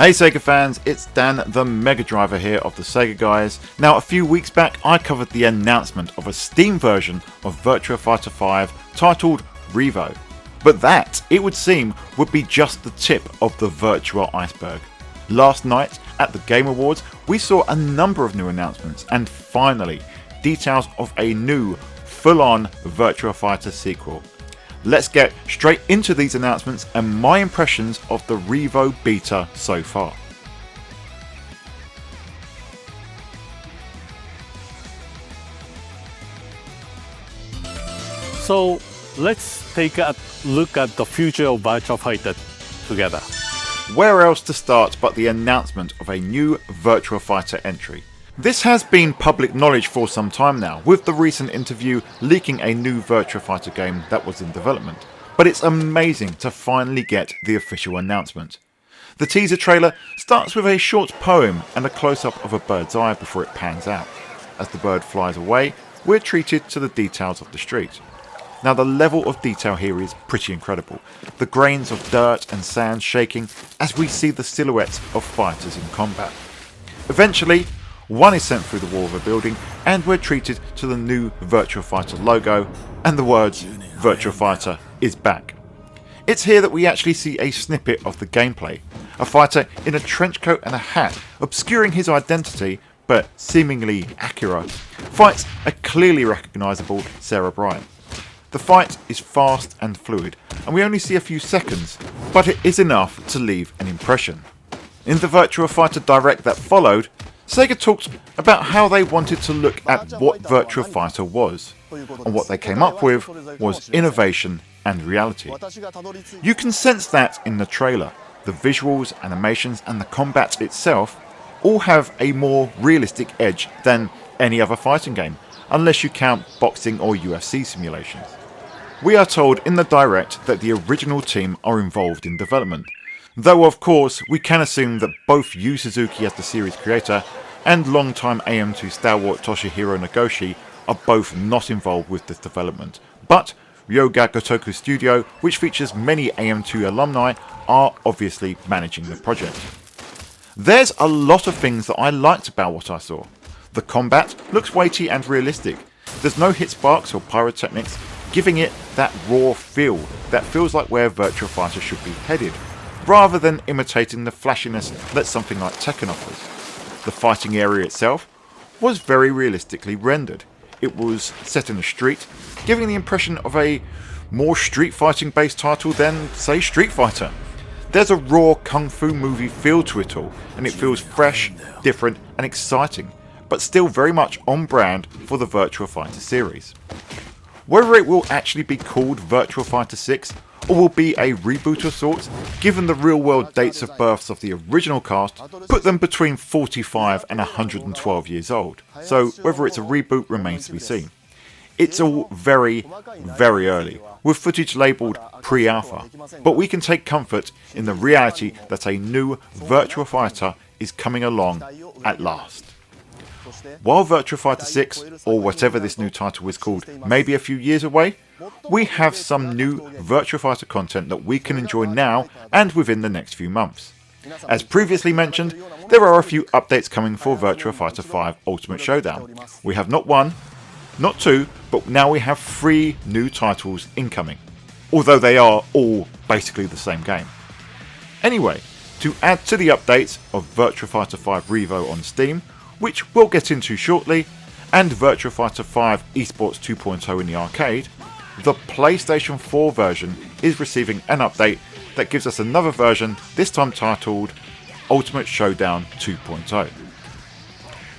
Hey Sega fans, it's Dan the Mega Driver here of the Sega Guys. Now a few weeks back I covered the announcement of a Steam version of Virtua Fighter 5 titled REVO. But that, it would seem, would be just the tip of the Virtua iceberg. Last night at the Game Awards we saw a number of new announcements and finally details of a new full-on Virtua Fighter sequel. Let's get straight into these announcements and my impressions of the R.E.V.O Beta so far. So let's take a look at the future of Virtua Fighter together. Where else to start but the announcement of a new Virtua Fighter entry. This has been public knowledge for some time now, with the recent interview leaking a new Virtua Fighter game that was in development, but it's amazing to finally get the official announcement. The teaser trailer starts with a short poem and a close-up of a bird's eye before it pans out. As the bird flies away, we're treated to the details of the street. Now the level of detail here is pretty incredible, the grains of dirt and sand shaking as we see the silhouettes of fighters in combat. Eventually, one is sent through the wall of a building and we're treated to the new Virtua Fighter logo and the words Virtua Fighter is back. It's here that we actually see a snippet of the gameplay, a fighter in a trench coat and a hat obscuring his identity but seemingly accurate, fights a clearly recognisable Sarah Bryan. The fight is fast and fluid and we only see a few seconds, but it is enough to leave an impression. In the Virtua Fighter Direct that followed, Sega talked about how they wanted to look at what Virtua Fighter was, and what they came up with was innovation and reality. You can sense that in the trailer. The visuals, animations and the combat itself all have a more realistic edge than any other fighting game, unless you count boxing or UFC simulations. We are told in the Direct that the original team are involved in development, though of course we can assume that both Yu Suzuki as the series creator and longtime AM2 stalwart Toshihiro Nagoshi are both not involved with this development, but Ryoga Gotoku Studio, which features many AM2 alumni, are obviously managing the project. There's a lot of things that I liked about what I saw. The combat looks weighty and realistic. There's no hit sparks or pyrotechnics, giving it that raw feel that feels like where Virtua Fighter should be headed, rather than imitating the flashiness that something like Tekken offers. The fighting area itself was very realistically rendered. It was set in a street, giving the impression of a more street fighting based title than, say, Street Fighter. There's a raw kung fu movie feel to it all, and it feels fresh, different and exciting, but still very much on brand for the Virtua Fighter series. Whether it will actually be called Virtua Fighter 6 or will be a reboot of sorts, given the real world dates of births of the original cast put them between 45 and 112 years old, so whether it's a reboot remains to be seen. It's all very, very early, with footage labelled pre-alpha, but we can take comfort in the reality that a new Virtua Fighter is coming along at last. While Virtua Fighter 6, or whatever this new title is called, may be a few years away, we have some new Virtua Fighter content that we can enjoy now and within the next few months. As previously mentioned, there are a few updates coming for Virtua Fighter 5 Ultimate Showdown. We have not one, not two, but now we have 3 new titles incoming, although they are all basically the same game. Anyway, to add to the updates of Virtua Fighter 5 REVO on Steam, which we'll get into shortly, and Virtua Fighter 5 eSports 2.0 in the arcade, the PlayStation 4 version is receiving an update that gives us another version, this time titled Ultimate Showdown 2.0.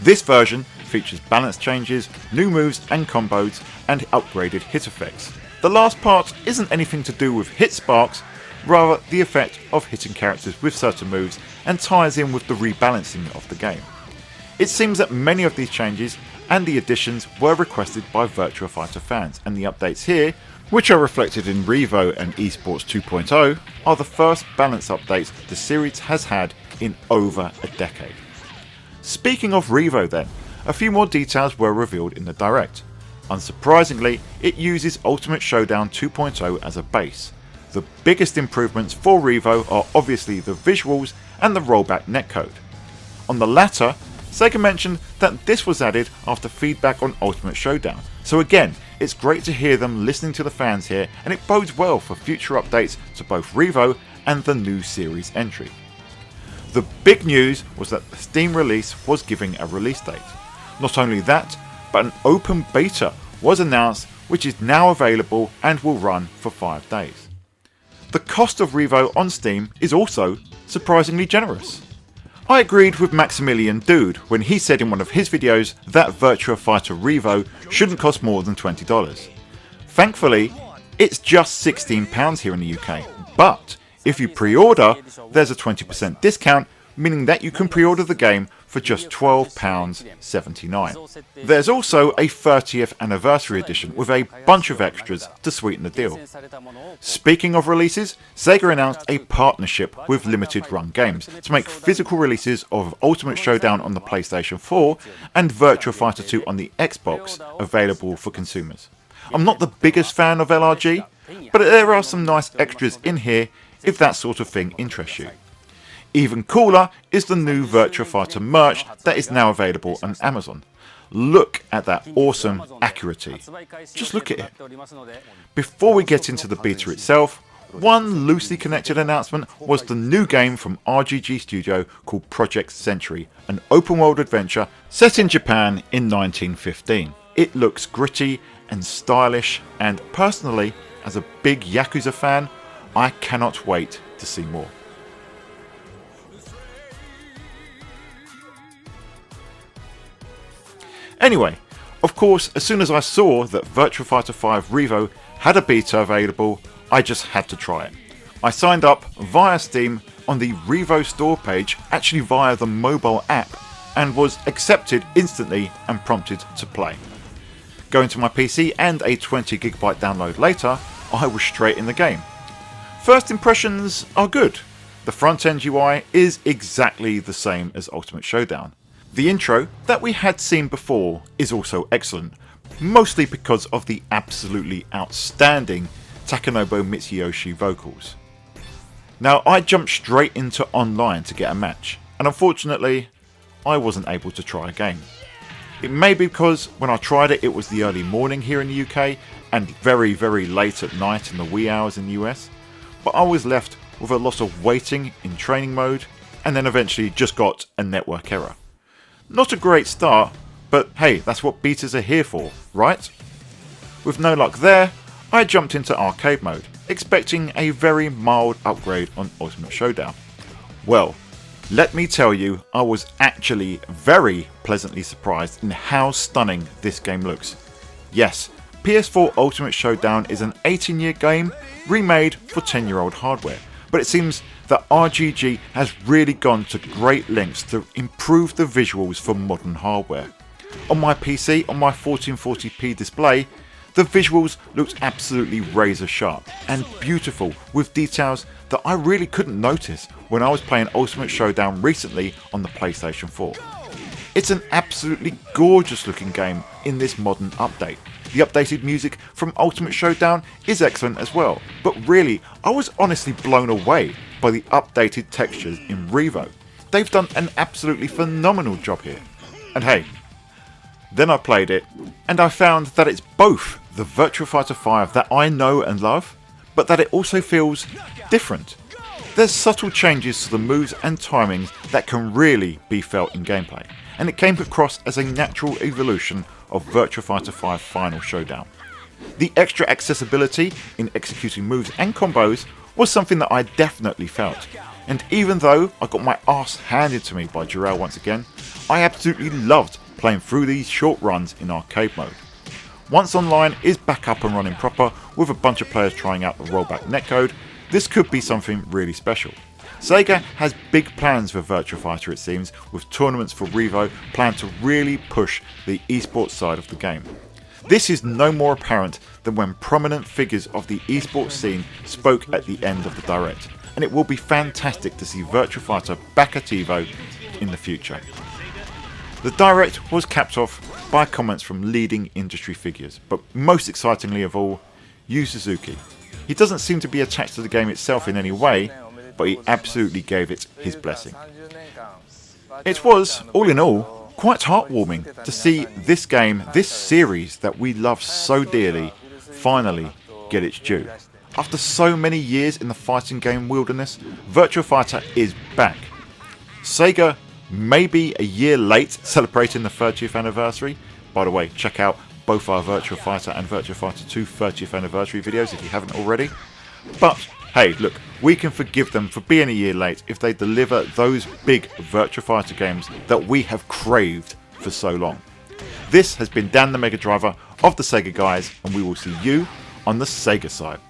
This version features balance changes, new moves and combos, and upgraded hit effects. The last part isn't anything to do with hit sparks, rather the effect of hitting characters with certain moves, and ties in with the rebalancing of the game. It seems that many of these changes and the additions were requested by Virtua Fighter fans, and the updates here, which are reflected in REVO and eSports 2.0, are the first balance updates the series has had in over a decade. Speaking of REVO then, a few more details were revealed in the Direct. Unsurprisingly, it uses Ultimate Showdown 2.0 as a base. The biggest improvements for REVO are obviously the visuals and the rollback netcode. On the latter, Sega mentioned that this was added after feedback on Ultimate Showdown, so again, it's great to hear them listening to the fans here, and it bodes well for future updates to both REVO and the new series entry. The big news was that the Steam release was giving a release date. Not only that, but an open beta was announced, which is now available and will run for 5 days. The cost of REVO on Steam is also surprisingly generous. I agreed with Maximilian Dude when he said in one of his videos that Virtua Fighter REVO shouldn't cost more than $20. Thankfully, it's just £16 here in the UK, but if you pre-order, there's a 20% discount, meaning that you can pre-order the game for just £12.79. There's also a 30th anniversary edition with a bunch of extras to sweeten the deal. Speaking of releases, Sega announced a partnership with Limited Run Games to make physical releases of Ultimate Showdown on the PlayStation 4 and Virtua Fighter 2 on the Xbox available for consumers. I'm not the biggest fan of LRG, but there are some nice extras in here if that sort of thing interests you. Even cooler is the new Virtua Fighter merch that is now available on Amazon. Look at that awesome accuracy. Just look at it. Before we get into the beta itself, one loosely connected announcement was the new game from RGG Studio called Project Century, an open world adventure set in Japan in 1915. It looks gritty and stylish, and personally, as a big Yakuza fan, I cannot wait to see more. Anyway, of course, as soon as I saw that Virtua Fighter 5 REVO had a beta available, I just had to try it. I signed up via Steam on the REVO store page, actually via the mobile app, and was accepted instantly and prompted to play. Going to my PC and a 20GB download later, I was straight in the game. First impressions are good. The front end UI is exactly the same as Ultimate Showdown. The intro that we had seen before is also excellent, mostly because of the absolutely outstanding Takanobu Mitsuyoshi vocals. Now, I jumped straight into online to get a match, and unfortunately I wasn't able to try a game. It may be because when I tried it was the early morning here in the UK and very late at night in the wee hours in the US, but I was left with a lot of waiting in training mode and then eventually just got a network error. Not a great start, but hey, that's what betas are here for, right? With no luck there, I jumped into arcade mode, expecting a very mild upgrade on Ultimate Showdown. Well, let me tell you, I was actually very pleasantly surprised in how stunning this game looks. Yes, PS4 Ultimate Showdown is an 18-year game remade for 10-year-old hardware, but it seems that RGG has really gone to great lengths to improve the visuals for modern hardware. On my PC, on my 1440p display, the visuals looked absolutely razor sharp and beautiful, with details that I really couldn't notice when I was playing Ultimate Showdown recently on the PlayStation 4. It's an absolutely gorgeous looking game in this modern update. The updated music from Ultimate Showdown is excellent as well, but really, I was honestly blown away by the updated textures in REVO. They've done an absolutely phenomenal job here. And hey, then I played it, and I found that it's both the Virtua Fighter 5 that I know and love, but that it also feels different. There's subtle changes to the moves and timings that can really be felt in gameplay, and it came across as a natural evolution of Virtua Fighter 5 Final Showdown. The extra accessibility in executing moves and combos was something that I definitely felt, and even though I got my arse handed to me by Jarrell once again, I absolutely loved playing through these short runs in arcade mode. Once online is back up and running proper with a bunch of players trying out the rollback netcode, this could be something really special. Sega has big plans for Virtua Fighter, it seems, with tournaments for REVO planned to really push the eSports side of the game. This is no more apparent than when prominent figures of the eSports scene spoke at the end of the Direct, and it will be fantastic to see Virtua Fighter back at EVO in the future. The Direct was capped off by comments from leading industry figures, but most excitingly of all, Yu Suzuki. He doesn't seem to be attached to the game itself in any way, but he absolutely gave it his blessing. It was, all in all, quite heartwarming to see this game, this series that we love so dearly, finally get its due. After so many years in the fighting game wilderness, Virtua Fighter is back. Sega may be a year late celebrating the 30th anniversary. By the way, check out both our Virtua Fighter and Virtua Fighter 2 30th anniversary videos if you haven't already. But hey, look, we can forgive them for being a year late if they deliver those big Virtua Fighter games that we have craved for so long. This has been Dan the Mega Driver of the Sega guys, and we will see you on the Sega side.